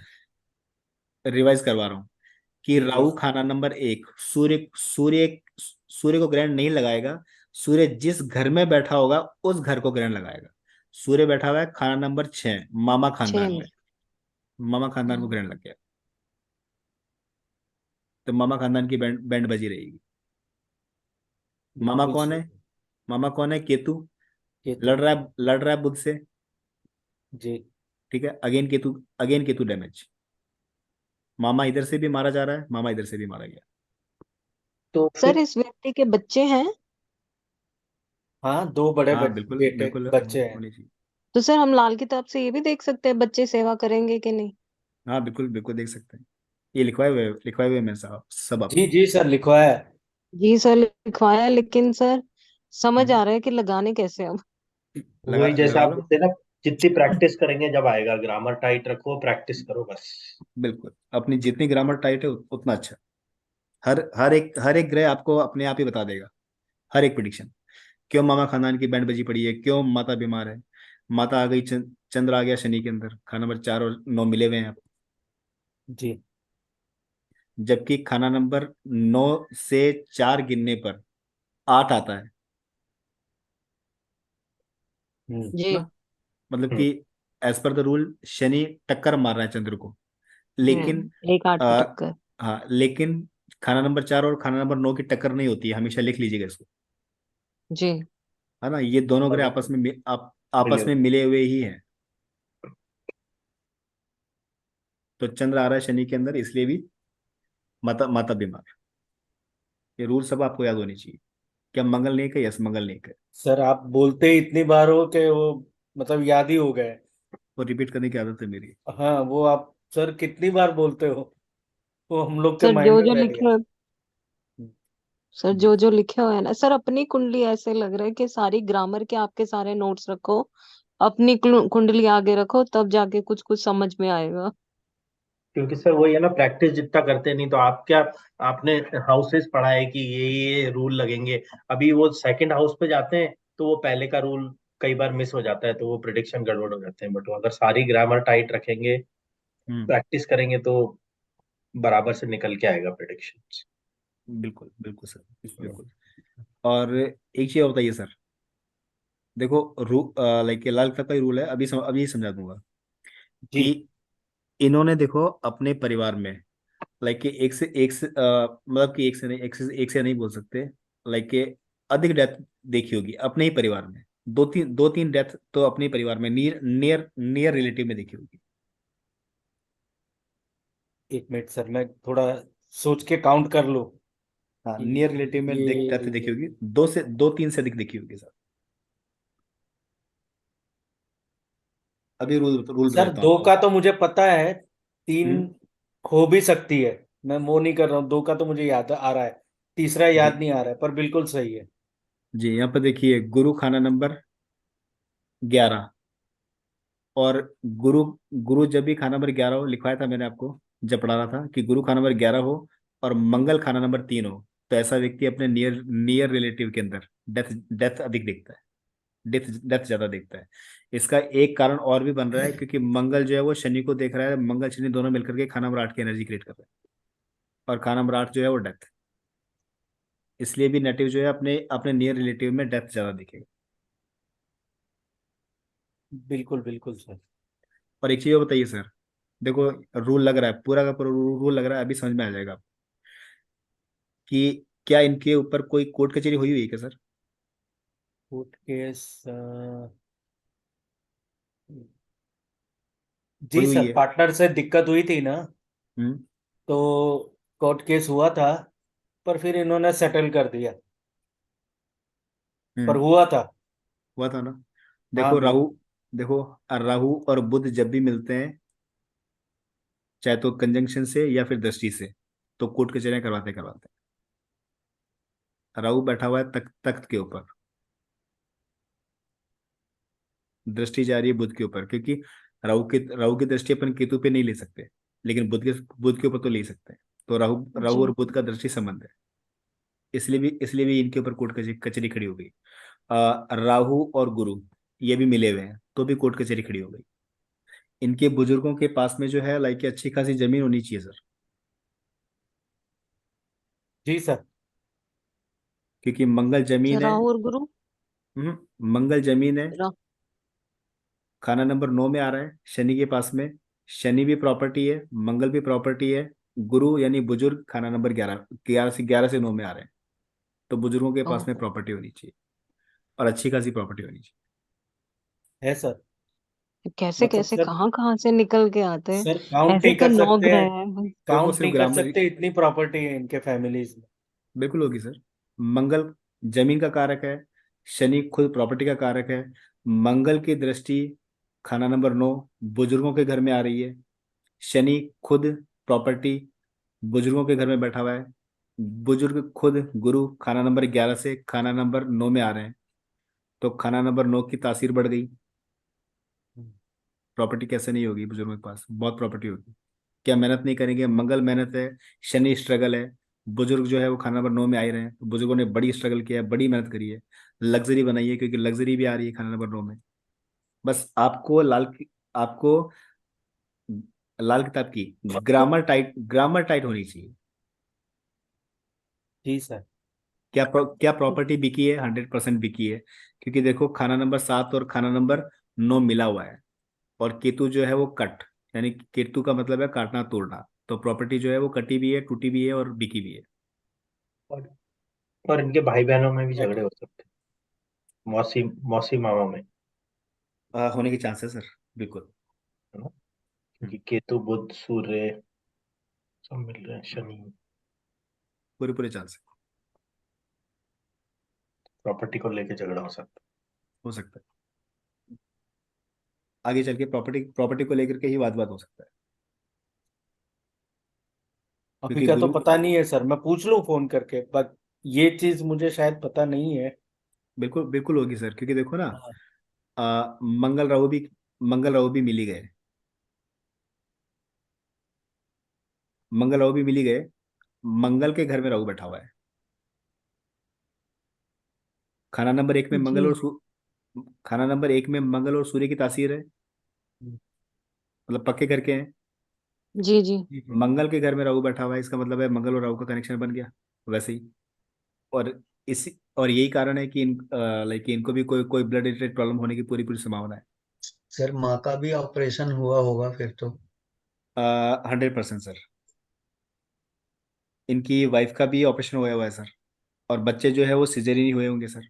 रिवाइज करवा रहा हूँ कि जी जी। राहु खाना नंबर 1 सूर्य को ग्रहण नहीं लगाएगा। सूर्य जिस घर में बैठा होगा उस घर को ग्रहण लगाएगा। सूर्य बैठा हुआ है खाना नंबर 6 मामा छह खानदान में। में। मामा खानदान को हम्म, ग्रहण लग गया, तो मामा खानदान की बैंड बजी रहेगी। मामा बिल्कुल कौन है? सही। मामा कौन है? केतु। ये तो। लड़ रहा है बुध से। जी। ठीक है, अगेन केतु डैमेज। मामा इधर से भी मारा जा रहा है, मामा इधर से भी मारा गया। तो सर फिर इस व्यक्ति के बच्चे हैं? हाँ, दो बड़े हाँ बिल्कुल बेटे बिल्कुल बच्चे हैं। होनी चाहिए। तो सर हम लाल किताब से ये भी देख सकते हैं बच्चे सेवा करेंगे कि नहीं? हाँ बिल्कुल बिल्कुल देख सकते हैं। ये लिखवाए हुए मैं साहब सब जी आपको। जी सर, लिखवाया है। जी सर लिखवाया, लेकिन सर समझ हम्म, आ रहा है कि लगाने कैसे अब। वही जैसे लगा आप लो। बोलते हैं ना, जितनी प्रैक्टिस करेंगे जब आएगा, ग्रामर टाइट रखो, प्रैक्टिस करो बस। बिल्कुल, अपनी जितनी ग्रामर टाइट है उतना अच्छा। हर एक ग्रह आपको अपने आप ही बता देगा, हर एक प्रिडिक्शन। क्यों मामा खानदान की बैंड बजी पड़ी है, क्यों माता बीमार है। माता आ गई, चंद्र आ गया शनि के अंदर, खाना नंबर 4 और 9 मिले हुए हैं आप। जी। जबकि खाना नंबर 9 से 4 गिनने पर 8 आता है जी। ना। मतलब हम्म। कि as per the rule Shani टक्कर मार रहा है चंद्र को। लेकिन एक आठ की आ, टक्कर। हाँ लेकिन खाना नंबर 4 और खाना नंबर 9 की टक्कर नहीं होती है, हमेशा लिख लीजिएगा इसको। जी। है ना, ये दोनों ग्रह मतलब आपस मिले में मिले हुए ही हैं। तो चंद्र आ रहा है शनि के अंदर, इसलिए भी माता माता बीमार। ये रूल सब आपको याद होनी चाहिए। क्या मंगल नहीं है, यस मंगल नहीं है। सर आप बोलते ही इतनी बार हो कि वो मतलब याद ही हो गए। वो रिपीट करने की आदत है मेरी। हाँ, वो आप सर कितनी बार बोलते हो, वो हम लोग के सर माइंड जो में जो बैठ लिखे, गया। सर जो जो लिखे हुए हैं ना सर, अपनी कुंडली ऐसे लग रहा है कि सारी ग्रामर के आपके सारे नोट्स रखो, अपनी कुंडली आगे रखो, तब जाके कुछ कुछ समझ में आएगा। क्योंकि सर वही है ना, प्रैक्टिस जितना करते नहीं तो आप क्या, आपने हाउसेस पढ़ा है कि ये रूल लगेंगे, अभी वो सेकंड हाउस पे जाते हैं तो वो पहले का रूल कई बार मिस हो जाता है, तो वो प्रिडिक्शन गड़बड़ हो जाते हैं। बट वो अगर सारी ग्रामर टाइट रखेंगे, हम्म। प्रैक्टिस करेंगे तो बराबर से निकल के आएगा प्रिडिक्शन। बिल्कुल बिल्कुल सर, बिल्कुल। और एक चीज और बताइए सर, देखो रू लाइक लाल किताब का ही रूल है, अभी समझा दूंगा जी कि इन्होंने देखो अपने परिवार में लाइक कि एक से मतलब कि एक से नहीं बोल सकते, लाइक कि अधिक डेथ देखी होगी अपने ही परिवार में। दो तीन डेथ तो अपने ही परिवार में नियर नियर नियर रिलेटिव में देखी होगी। 1 मिनट सर, मैं थोड़ा सोच के काउंट कर लूं हाँ, कि नियर रिलेटिव में डेथ देखी ये। होगी, दो तीन से अधिक देखी होगी सर। अभी रूल रूल बता सर देता हूँ 2 आपको। का तो मुझे पता है, 3 हम्म। हो भी सकती है। मैं वो नहीं कर रहा हूँ, 2 का तो मुझे याद आ रहा है, तीसरा याद जी नहीं आ रहा है, पर बिल्कुल सही है। जी, यहाँ पर देखिए गुरु खाना नंबर 11। और गुरु गुरु जब भी खाना नंबर 11 हो, लिखवाया था मैंने आपको जब पढ़ा रहा था कि गुरु खाना नंबर 11 हो और मंगल खाना नंबर 3 हो, तो ऐसा व्यक्ति अपने नियर नियर रिलेटिव के अंदर डेथ डेथ अधिक देखता है, डेथ डेथ ज्यादा देखता है। इसका एक कारण और भी बन रहा है क्योंकि मंगल जो है वो शनि को देख रहा है, मंगल शनि दोनों मिलकर के खाना नंबर 8 की एनर्जी क्रिएट कर रहे हैं, और खाना नंबर 8 जो है वो डेथ। इसलिए भी नेटिव जो है अपने अपने नियर रिलेटिव में डेथ ज्यादा दिखेगा। बिल्कुल बिल्कुल सर। और एक चीज और बताइए सर, देखो रूल लग रहा है, पूरा का पूरा रूल लग रहा है, अभी समझ में आ जाएगा कि क्या इनके ऊपर कोई कोर्ट कचहरी हुई हुई है क्या सर? कोर्ट केस, हुई जी हुई सर, है। पार्टनर से दिक्कत हुई थी ना, हम्म। तो कोर्ट केस हुआ था, पर फिर इन्होंने सेटल कर दिया, पर हम्म। हुआ था। हुआ था ना। हाँ देखो राहु, बिल्कुल। देखो राहु और बुध जब भी मिलते हैं, चाहे तो कंजंक्शन से या फिर दृष्टि से, तो कोर्ट कचहरियां करवाते करवाते हैं। राहु बैठा हुआ है तख्त के ऊपर, दृष्टि जा रही है बुध के ऊपर, क्योंकि राहु की दृष्टि अपन केतु पे नहीं ले सकते, लेकिन बुध के ऊपर तो ले सकते हैं। तो राहु राहु जी। और बुध का दृष्टि संबंध है, इसलिए भी इनके ऊपर कोर्ट कचहरी खड़ी हो गई। राहु और गुरु ये भी मिले हुए हैं तो भी कोर्ट कचहरी खड़ी हो गई। इनके बुजुर्गों के पास में जो है लाइक अच्छी खासी जमीन होनी चाहिए सर, जी सर। क्योंकि मंगल अच्छा, जमीन है। राहु और गुरु। मंगल जमीन है, रा, खाना नंबर 9 में आ रहा है शनि के पास में। शनि भी प्रॉपर्टी है, मंगल भी प्रॉपर्टी है। गुरु यानी बुजुर्ग खाना नंबर 11, 11 से 9 में आ रहे हैं, तो बुजुर्गों के पास में ओहो, प्रॉपर्टी होनी चाहिए, और अच्छी खासी प्रॉपर्टी होनी चाहिए। है सर। कैसे मतलब कैसे सर, कहाँ कहाँ से निकल के आते हैं। सर काउंट ऐसे नहीं तो कर 9 सकते, ग्रह हैं भाई। तो वो काउंट सिर्फ नहीं कर ग्रामर, सकते, इतनी प्रॉपर्टी है इनके फैमिलीज में। बिल्कुल होगी सर। मंगल जमीन का कारक है, शनि खुद प्रॉपर्टी का कारक है। मंगल की दृष्टि खाना नंबर 9 बुजुर्गों के घर में आ रही है। शनि खुद प्रॉपर्टी बुजुर्गों के घर में बैठा हुआ है। बुजुर्ग खुद गुरु खाना नंबर 11 से खाना नंबर 9 में आ रहे हैं, तो खाना नंबर 9 की तासीर बढ़ गई। प्रॉपर्टी कैसे नहीं होगी, बुजुर्गों के पास बहुत प्रॉपर्टी होगी। क्या मेहनत नहीं करेंगे? मंगल मेहनत है, शनि स्ट्रगल है। बुजुर्ग जो है वो खाना नंबर 9 में आ ही रहे हैं, तो बुजुर्गों ने बड़ी स्ट्रगल किया है, बड़ी मेहनत करी है, लग्जरी बनाई है, क्योंकि लग्जरी भी आ रही है खाना नंबर 9 में। बस आपको लाल किताब की ग्रामर टाइट होनी चाहिए। जी सर। क्या प्रॉपर्टी बिकी है? 100% बिकी है, क्योंकि देखो खाना नंबर 7 और खाना नंबर 9 मिला हुआ है, और केतु जो है वो कट, यानी केतु का मतलब है काटना तोड़ना, तो प्रॉपर्टी जो है वो कटी भी है, टूटी भी है और बिकी भी है। और और इनके भाई बहनों में भी झगड़े हो सकते हैं, मौसी मौसी मामा में, होने के चांसेस सर, बिल्कुल। है ना, हम्म, क्योंकि केतु बुध सूर्य सब मिल रहे हैं, शनि, पूरे पूरे चांस प्रॉपर्टी को लेके झगड़ा हो सकता हो सकता है। आगे चल के प्रॉपर्टी प्रॉपर्टी को लेकर के ही वाद वाद हो सकता है, अभी क्योंकि का तो गुरु, पता नहीं है सर, मैं पूछ लूं फोन करके, बट ये चीज मुझे शायद पता नहीं है। बिल्कुल बिल्कुल होगी सर, क्योंकि देखो ना, हाँ। मंगल राहु भी मिल ही गए। मंगल राहु भी मिल ही गए। मंगल के घर में राहु बैठा हुआ है। खाना नंबर एक में मंगल और जी खाना नंबर एक में मंगल और सूर्य की तासीर है, मतलब पक्के घर के हैं। जी जी। मंगल के घर में राहु बैठा हुआ है, इसका मतलब है मंगल और राहु का कनेक्शन बन गया वैसे ही। और इस और यही कारण है कि लाइक इनको भी कोई कोई ब्लड रिलेटेड प्रॉब्लम होने की पूरी पूरी संभावना है। सर माँ का भी ऑपरेशन हुआ होगा फिर तो। 100% सर। इनकी वाइफ का भी ऑपरेशन हुआ हुआ है सर। और बच्चे जो है वो सिजेरियन ही हुए होंगे सर।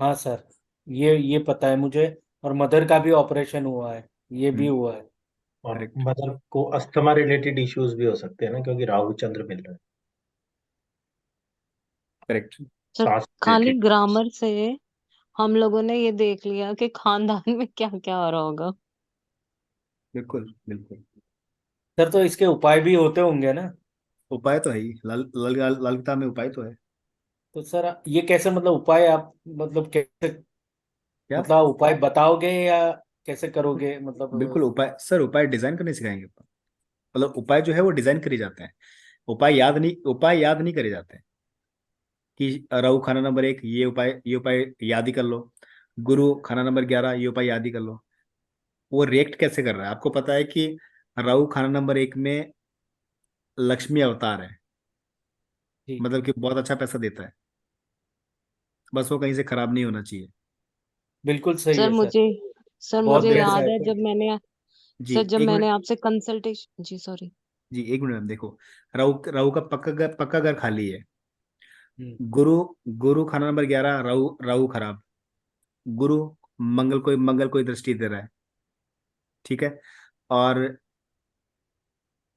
हाँ सर, ये पता है मुझे। और मदर का भी ऑपरेशन हुआ है, ये भी हुआ है। और करेक्ट। मदर को अस्थमा रिलेटेड इश्यूज भी हो सकते हैं ना, क्योंकि राहु चंद्र मिल रहा है। करेक्ट। सर सांस खाली रिलेटेड। ग्रामर से हम लोगों ने ये देख लिया कि खानदान में क्या क्या हो रहा होगा। बिल्कुल बिल्कुल। सर तो इसके उपाय भी होते होंगे ना? उपाय तो है ही, लाल किताब में उपाय तो है। तो सर ये कैसे, मतलब उपाय आप मतलब कैसे, क्या? मतलब उपाय बताओगे या कैसे करोगे मतलब? बिल्कुल उपाय सर, उपाय डिजाइन करने सिखाएंगे। मतलब उपाय जो है वो डिजाइन करे जाते हैं। उपाय याद नहीं करे जाते हैं कि राहु खाना नंबर एक, ये उपाय याद ही कर लो। गुरु खाना नंबर 11, ये उपाय याद ही कर लो। वो रिएक्ट कैसे कर रहा है, आपको पता है कि राहु खाना नंबर एक में लक्ष्मी अवतार है, जी, मतलब कि बहुत अच्छा पैसा देता है। बस वो कहीं से खराब नहीं होना चाहिए। बिल्कुल सही सर है सर। मुझे सर बहुत मुझे पैसा याद है है सर। जी जब एक मैंने मिनट। आपसे कंसल्टेशन, जी सॉरी। जी एक मिनट मैम, देखो। राहु राहु का पक्का घर खाली है। हम्म, गुरु गुरु खाना नंबर 11, राहु राहु खराब। गुरु मंगल को दृष्टि दे रहा है। ठीक है। और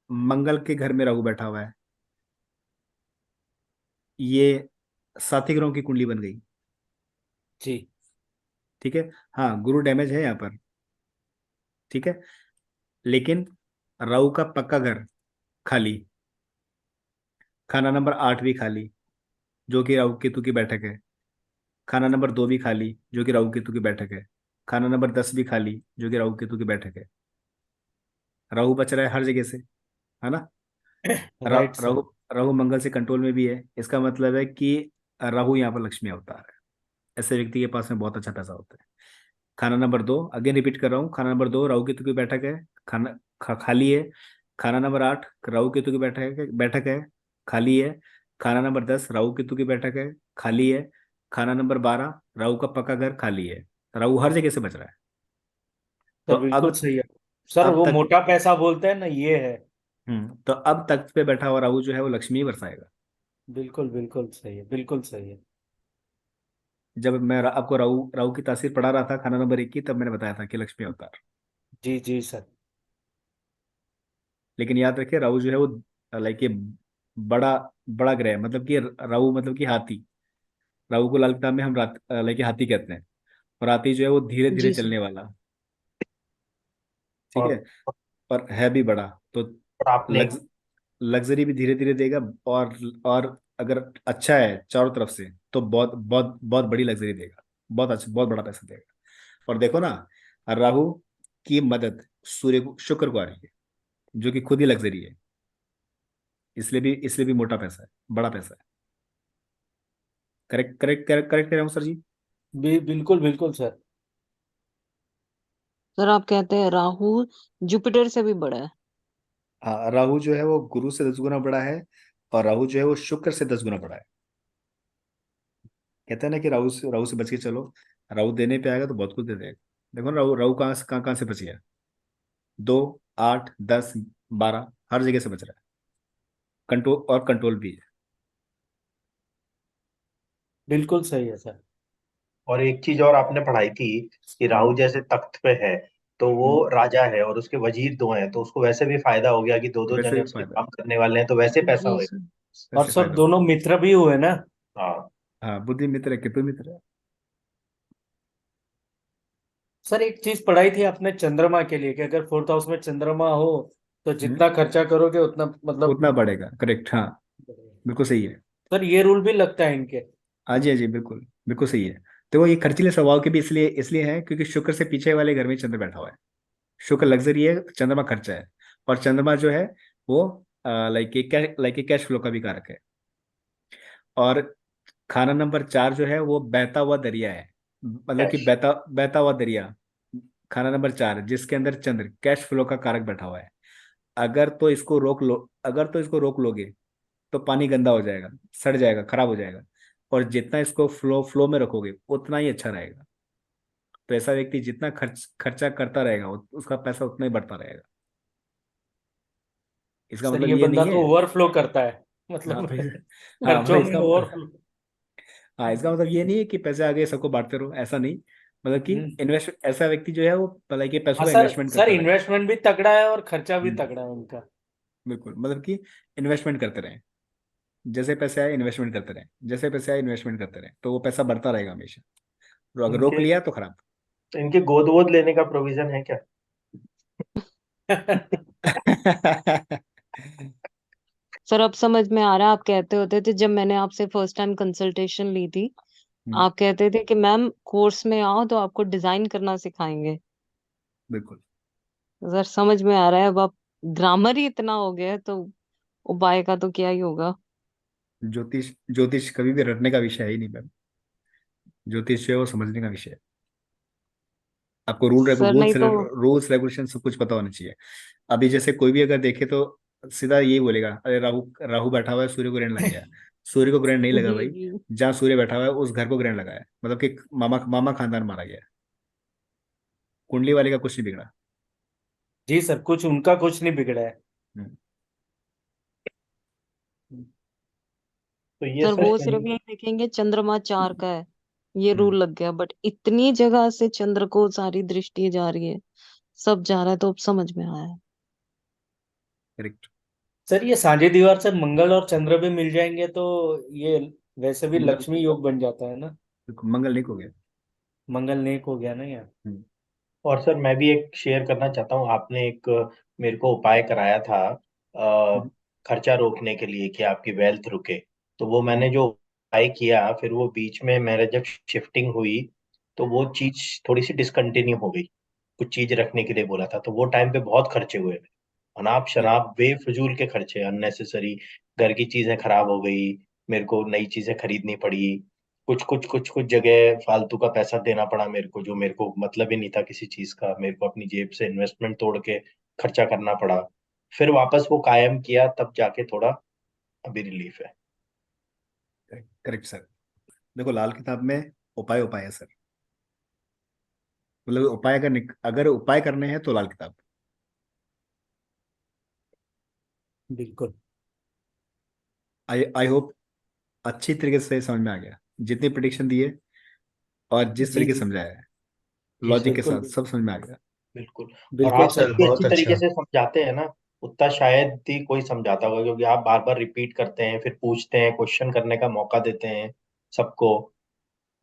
मंगल के घर में राहु बैठा हुआ है। ये साथी ग्रहों की कुंडली बन गई। जी ठीक है। हाँ, गुरु डैमेज है यहाँ पर। ठीक है। लेकिन राहु का पक्का घर खाली। खाना नंबर 8 भी खाली, जो कि राहु केतु की बैठक है। खाना नंबर 2 भी खाली, जो कि राहु केतु की बैठक है। खाना नंबर 10 भी खाली, जो कि राहु केतु की बैठक है। राहु बच रहा है हर जगह से, है ना। Right sir. राहु राहु मंगल से कंट्रोल में भी है, इसका मतलब है कि राहु यहाँ पर लक्ष्मी अवतार है। ऐसे व्यक्ति के पास में बहुत अच्छा पैसा होता है। खाना नंबर 2, अगेन रिपीट कर रहा हूँ, खाना नंबर 2 राहु केतु की बैठक है। खाली है। खाना नंबर 8 राहु केतु की बैठक है, खाली है। खाना नंबर 10 राहु केतु की बैठक है, खाली है। खाना नंबर 12 राहु का पक्का घर खाली है। राहु हर जगह से बच रहा है। तो सर बिल्कुल अब सही है। सर अब वो तक मोटा पैसा बोलते हैं ना, ये है। तो अब तख्त पे बैठा हुआ राहु जो है वो लक्ष्मी ही बरसाएगा। बिल्कुल बिल्कुल सही है, बिल्कुल सही है। जब मैं आपको राहु राहु की तासीर पढ़ा रहा था खाना नंबर 1 की, तब मैंने बताया था कि लक्ष्मी अवतार। जी जी सर। लेकिन याद रखिए, राहु जो है वो लाइक ये बड़ा बड़ा ग्रह है, मतलब कि राहु मतलब कि हाथी। राहु को लाल किताब में हम रात लाइक हाथी कहते हैं। और हाथी जो है वो धीरे धीरे जी सर। चलने वाला। ठीक और है। और है भी बड़ा, तो और आपने लग्ज लग्जरी भी धीरे धीरे देगा। और और अगर अच्छा है चारों तरफ से, तो बहुत बहुत बहुत बड़ी लग्जरी देगा। बहुत अच्छा, बहुत बड़ा पैसा देगा। और देखो ना, राहु की मदद शुक्र को आ रही है, जो कि खुद ही लग्जरी है। इसलिए भी मोटा पैसा है, बड़ा पैसा है। करेक्ट करेक्ट करेक्ट करेक्ट कह रहा हूँ सर जी। बिल्कुल बिल्कुल सर। सर आप कहते हैं राहु जुपिटर से भी बड़ा है। हाँ, राहु जो है वो गुरु से 10 गुना बड़ा है। और राहु जो है वो शुक्र से 10 गुना बड़ा है। कहते हैं ना कि राहु से बच के चलो। राहु देने पे आएगा तो बहुत कुछ दे देगा। देखो ना, राहु राहु कहाँ से बच गया। 2, 8, 10, 12 हर जगह से बच रहा है। कंट्रोल भी है। बिल्कुल सही है सर। और एक चीज और आपने पढ़ाई थी कि राहु हम्म। जैसे तख्त पे है तो वो हम्म। राजा है और उसके वजीर दो हैं, तो उसको वैसे भी फायदा हो गया कि दो दो वैसे जने भी उसके फायदा है। काम करने वाले हैं, तो वैसे पैसा जी होएगा। सर। और वैसे सब फायदा होगा। दोनों मित्र भी हुए ना? हाँ। हाँ, बुद्धि मित्र है, केतु मित्र है। सर एक चीज पढ़ाई थी आपने चंद्रमा के लिए, कि अगर फोर्थ हाउस में चंद्रमा हो तो हम्म। जितना खर्चा करोगे उतना मतलब। उतना बढ़ेगा, करेक्ट, हाँ। बिल्कुल सही है। सर ये रूल भी लगता है इनके? हाँ जी, हाँ जी, बिल्कुल बिल्कुल सही है। तो वो ये खर्चीले स्वभाव के भी इसलिए इसलिए है क्योंकि शुक्र से पीछे वाले घर में चंद्र बैठा हुआ है। शुक्र लग्जरी है, चंद्रमा खर्चा है। और चंद्रमा जो है वो लाइक ये कैश फ्लो का भी कारक है। और खाना नंबर 4 जो है वो बहता हुआ दरिया है, मतलब कि कैश। बहता बहता हुआ दरिया। खाना नंबर 4 जिसके अंदर चंद्र कैश फ्लो का कारक बैठा हुआ है। अगर तो इसको रोक लोगे तो पानी गंदा हो जाएगा, सड़ जाएगा, खराब हो जाएगा। और जितना इसको फ्लो फ्लो में रखोगे उतना ही अच्छा रहेगा। तो ऐसा व्यक्ति जितना खर्चा करता रहेगा उसका पैसा उतना ही बढ़ता रहेगा। इसका सर मतलब ये ये बंदा नहीं तो है। ओवरफ्लो करता है, हाँ मतलब तो हाँ मतलब खर्चों में ओवरफ्लो। इसका मतलब ये नहीं है कि पैसे आगे सबको बांटते रहो, ऐसा नहीं। मतलब कि हम्म। इन्वेस्ट ऐसा व्यक्ति जो है वो भलाई के पैसों हाँ का सर, इन्वेस्टमेंट सर करता रहे। इन्वेस्टमेंट भी तगड़ा है और खर्चा भी हम्म, तगड़ा है उनका। बिल्कुल, मतलब कि इन्वेस्टमेंट करते रहे। जैसे पैसे आए इन्वेस्टमेंट करते रहे, जैसे पैसे आए इन्वेस्टमेंट करते रहे, तो वो पैसा बढ़ता रहेगा हमेशा। और अगर रोक इनके लिया तो खराब। इनके गोद वोद लेने का प्रोविजन है क्या? सर अब समझ में आ रहा है, आप कहते होते थे जब मैंने आपसे फर्स्ट टाइम कंसल्टेशन ली थी, हम्म, आप कहते थे कि मैम कोर्स में आओ तो आपको डिजाइन करना सिखाएंगे। बिल्कुल। सर समझ में आ रहा है, अब आप ग्रामर ही इतना हो गया है तो उपाय का तो क्या ही होगा। ज्योतिष ज्योतिष कभी भी रटने का विषय है ही नहीं मैम। ज्योतिष जो है वो समझने का विषय है। आपको सर नहीं तो रूल्स रेगुलेशन सब कुछ पता होना चाहिए। अभी जैसे कोई भी अगर देखे तो सीधा यही बोलेगा, अरे राहु राहु बैठा हुआ है, सूर्य को ग्रहण लग गया। सूर्य को ग्रहण नहीं लगा जी भाई। जी। जहाँ सूर्य बैठा हुआ है उस घर को ग्रहण लगा है, मतलब कि मामा मामा खानदान मारा गया है। कुंडली वाले का कुछ नहीं बिगड़ा। जी सर, कुछ उनका कुछ नहीं बिगड़ा है। हम्म, तो ये सर सर वो शनि। सिर्फ ये देखेंगे चंद्रमा 4 का है, ये हम्म, रूल लग गया, बट इतनी जगह से चंद्र को सारी दृष्टि जा रही है, सब जा रहा है, तो अब समझ में आया है। करेक्ट। सर ये साझे दीवार से मंगल और चंद्र भी मिल जाएंगे तो ये वैसे भी मंगल लक्ष्मी योग बन जाता है ना। मंगल नहीं हो गया। मंगल नेक हो गया ना यार। हम्म, और सर मैं भी एक शेयर करना चाहता हूँ। आपने एक मेरे को उपाय कराया था हम्म, खर्चा रोकने के लिए कि आपकी वेल्थ रुके। तो वो हम्म, मैंने जो उपाय किया, फिर वो बीच में मेरे जब शिफ्टिंग हुई तो वो चीज थोड़ी सी डिसकंटिन्यू हो गई। कुछ चीज रखने के लिए बोला था तो वो टाइम पे बहुत खर्चे हुए। अनाप right, शनाप बेफजूल के खर्चे, अननेसेसरी। घर की चीजें खराब हो गई, मेरे को नई चीजें खरीदनी पड़ी। कुछ जगह फालतू का पैसा देना पड़ा मेरे को, जो मेरे को मतलब ही नहीं था किसी चीज का। मेरे को अपनी जेब से इन्वेस्टमेंट तोड़ के खर्चा करना पड़ा। फिर वापस वो कायम किया तब जाके थोड़ा अभी रिलीफ है। Correct sir. देखो लाल किताब में उपाय उपाय है सर। मतलब उपाय अगर उपाय करने हैं तो लाल किताब। बिल्कुल। आई होप अच्छी तरीके से समझ में आ गया जितनी प्रिडिक्शन दी है और जिस जी तरीके से जी। समझाया है। जी लॉजिक सर। के बिल्कुल साथ सब समझ में आ गया। बिल्कुल। और जी बिल्कुल आप सर। सर, जितनी अच्छी बहुत तरीके अच्छा। से समझाते हैं ना, उतना शायद ही कोई समझाता होगा, क्योंकि आप बार बार रिपीट करते हैं, फिर पूछते हैं, क्वेश्चन करने का मौका देते हैं सबको।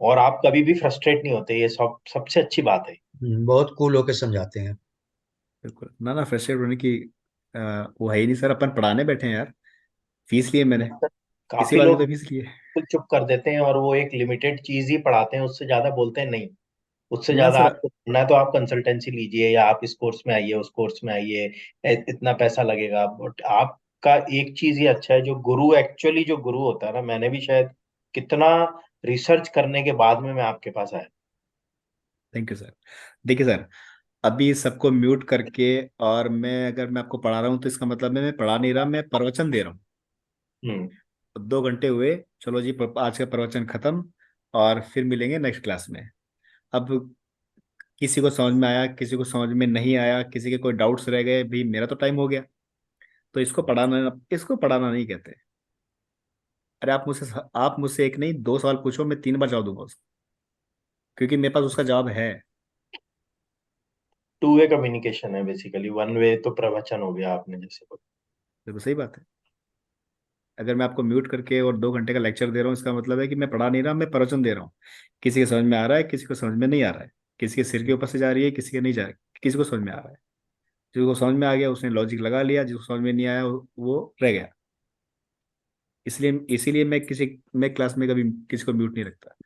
और आप कभी भी फ्रस्ट्रेट नहीं होते, ये सबसे अच्छी बात है। बहुत कूल होके समझाते हैं। बिल्कुल ना ना, फ्रस्ट्रेट होने की वो है ही नहीं सर। अपन पढ़ाने बैठे हैं यार। फीस लिए मैंने, इसी काफी बात की लोग तो फीस लिए। बिल्कुल चुप कर देते हैं और वो एक लिमिटेड चीज ही पढ़ाते हैं, उससे ज्यादा बोलते हैं नहीं। उससे ना ज्यादा सर। आपको पढ़ना है तो आप कंसल्टेंसी लीजिए, या आप इस कोर्स में आइए, उस कोर्स में आइए। इतना पैसा लगेगा, बट आपका एक चीज ही अच्छा है, जो गुरु एक्चुअली जो गुरु होता है ना, मैंने भी शायद कितना रिसर्च करने के बाद में मैं आपके पास आया। Thank you sir. देखिए सर, अभी सबको म्यूट करके और मैं आपको पढ़ा रहा हूँ तो इसका मतलब मैं पढ़ा नहीं रहा, मैं प्रवचन दे रहा हूँ। हम्म। 2 घंटे हुए, चलो जी आज का प्रवचन खत्म। और फिर मिलेंगे नेक्स्ट क्लास में। अब किसी को समझ में आया, किसी को समझ में नहीं आया, किसी के कोई डाउट्स रह गए, भी मेरा तो टाइम हो गया। तो इसको पढ़ाना नहीं कहते। अरे आप मुझसे एक नहीं 2 सवाल पूछो, मैं 3 बार जवाब दूंगा उसको, क्योंकि मेरे पास उसका जवाब है। टू वे कम्युनिकेशन है बेसिकली, वन वे तो प्रवचन हो गया आपने जैसे बोला। बिल्कुल सही बात है। अगर मैं आपको म्यूट करके और 2 घंटे का लेक्चर दे रहा हूँ, इसका मतलब है कि मैं पढ़ा नहीं रहा, मैं प्रवचन दे रहा हूँ। किसी के समझ में आ रहा है, किसी को समझ में नहीं आ रहा है। किसी के सिर के ऊपर से जा रही है, किसी के नहीं जा रही, किसी को समझ में आ रहा है। जिसको समझ में आ गया उसने लॉजिक लगा लिया, जिसको समझ में नहीं आया वो रह गया। इसलिए इसीलिए मैं क्लास में कभी किसी को म्यूट नहीं रखता।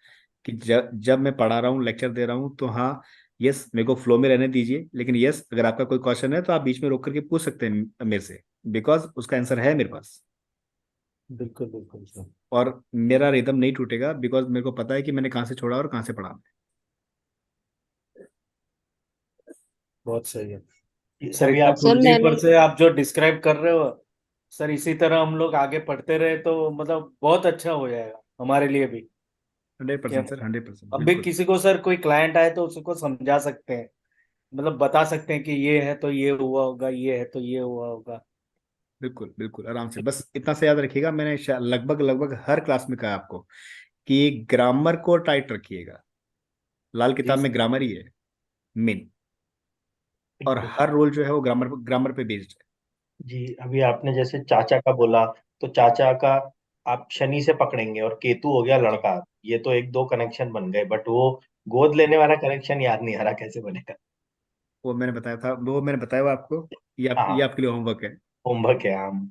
कि जब मैं पढ़ा रहा हूँ, लेक्चर दे रहा हूँ, तो हाँ, यस, मेरे को फ्लो में रहने दीजिए, लेकिन यस, अगर आपका कोई क्वेश्चन है तो आप बीच में रोक करके पूछ सकते हैं मेरे से, बिकॉज उसका आंसर है मेरे पास। बिल्कुल बिल्कुल सर। और मेरा रिदम नहीं टूटेगा, बिकॉज मेरे को पता है कि मैंने कहाँ से छोड़ा और कहाँ से पढ़ा। बहुत सही है सर। अभी इतना आप सर खुर्जी पर मैंने से आप जो डिस्क्राइब कर रहे हो सर, इसी तरह हम लोग आगे पढ़ते रहे तो मतलब बहुत अच्छा हो जाएगा हमारे लिए भी। क्या 100% सर, मतलब 100%, अब भी बिल्कुल। किसी को सर कोई क्लाइंट आए तो उसको समझा सकते हैं, मतलब बता सकते हैं कि ये है तो ये हुआ होगा, ये है तो ये हुआ होगा। बिल्कुल बिल्कुल आराम से, बस इतना से याद रखिएगा, मैंने लगभग लगभग हर क्लास में कहा आपको कि ग्रामर को टाइट रखिएगा। लाल जी किताब में सर। ग्रामर ही है मेन, और बिल्कुल। हर रोल जो है वो ग्रामर ग्रामर पे बेस्ड है। जी, अभी आपने जैसे चाचा का बोला, तो चाचा का आप शनि से पकड़ेंगे और केतु हो गया जी, लड़का। ये तो एक दो कनेक्शन बन गए, बट वो गोद लेने वाला कनेक्शन याद नहीं आ रहा कैसे बनेगा। वो मैंने बताया था, वो मैंने बताया हुआ आपको। ये हाँ, आपके लिए होमवर्क है। होमवर्क है, हम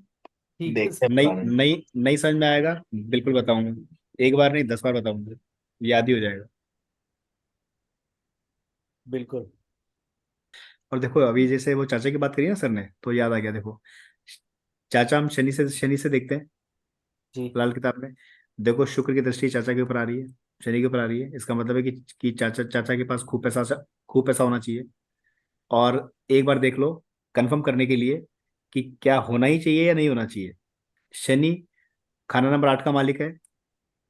ठीक है देखते सर। हैं नई पुराने। नई नई समझ में आएगा, बिल्कुल बताऊंगा। एक बार नहीं, 10 बार बताऊंगा, याद ही हो जाएगा। बिल्कुल। और देखो, अभी जैसे वो चाचा की बात करी ना सर ने, तो याद आ गया। देखो, चाचा हम शनि से देखते हैं जी लाल किताब में। देखो, शुक्र की दृष्टि चाचा के ऊपर आ रही है, शनि के ऊपर आ रही है। इसका मतलब है कि चाचा चाचा के पास खूब पैसा होना चाहिए। और एक बार देख लो, कंफर्म करने के लिए कि क्या होना ही चाहिए या नहीं होना चाहिए। शनि खाना नंबर 8 का मालिक है,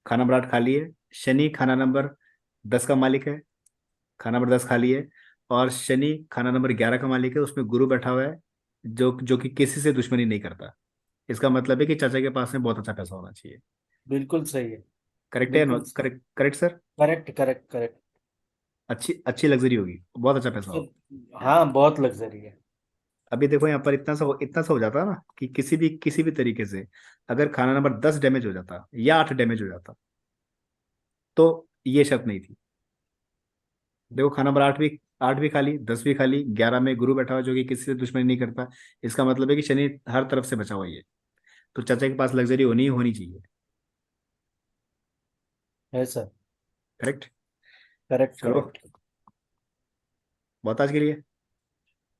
खाना नंबर 8 खाली है। शनि खाना नंबर 10 का मालिक है, खाना नंबर 10 खाली है। और शनि खाना नंबर 11 का मालिक है, उसमें गुरु बैठा हुआ है, जो कि किसी से दुश्मनी नहीं करता। इसका मतलब है कि चाचा के पास में बहुत अच्छा पैसा होना चाहिए। बिल्कुल सही है। करेक्ट है? बिल्कुल correct correct sir. Correct correct correct. अच्छी अच्छी लग्जरी होगी, बहुत अच्छा पैसा सर होगा। हाँ, बहुत लग्जरी है। अभी देखो यहाँ पर इतना सा हो जाता ना कि किसी भी तरीके से अगर खाना नंबर 10 डैमेज हो जाता या 8 डैमेज हो जाता, तो ये शर्त नहीं थी। देखो, खाना नंबर 8 भी खाली, 10 भी खाली, 11 में गुरु बैठा हुआ जो कि किसी से दुश्मनी नहीं करता। इसका मतलब है कि शनि हर तरफ से बचा हुआ ही है। तो चाचा के पास लग्जरी होनी ही होनी चाहिए। है सर। करेक्ट। करेक्ट चलो, करेक्ट। बहुत आज के लिए।